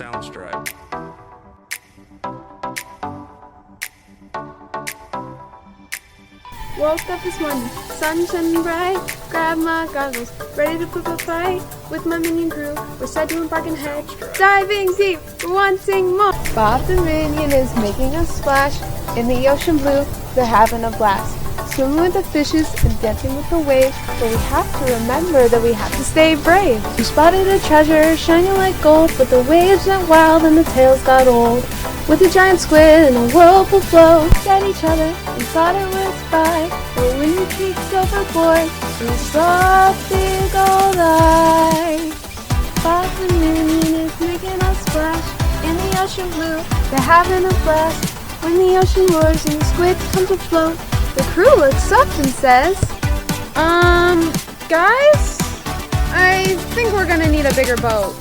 Soundstripe. Woke up this morning, sun shining bright, grabbed my goggles, ready to put up a fight with my minion crew. We're setting barking head, diving deep, we're wanting more. Bob the Minion is making a splash in the ocean blue, they're having a blast. Swimming with the fishes and dancing with the waves, but we have to remember that we have to stay brave. We spotted a treasure shining like gold, but the waves went wild and the tails got old. With a giant squid and a whirlpool flow, at each other and thought it was fine. But when you peeked overboard, we saw a big old eye. Bob the Minion is making a splash in the ocean blue, they're having a blast. When the ocean roars and the squid come to float, the crew looks up and says, guys, I think we're gonna need a bigger boat.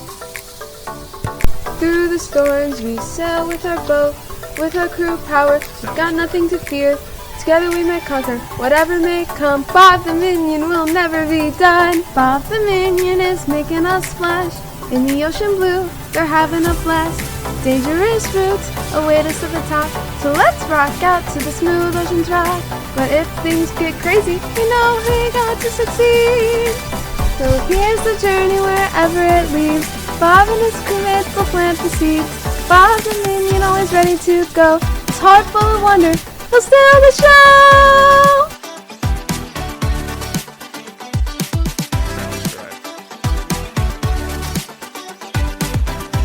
Through the storms we sail with our boat, with our crew power, we've got nothing to fear. Together we may conquer whatever may come. Bob the Minion will never be done. Bob the Minion is making a splash in the ocean blue, they're having a blast. Dangerous routes await us at the top, so let's rock out to the smooth ocean's rock. But if things get crazy, we know we got to succeed. So here's the journey wherever it leads. Bob and his crewmates will plant the seeds. Bob the Minion always ready to go. His heart full of wonder, he'll stay on the show.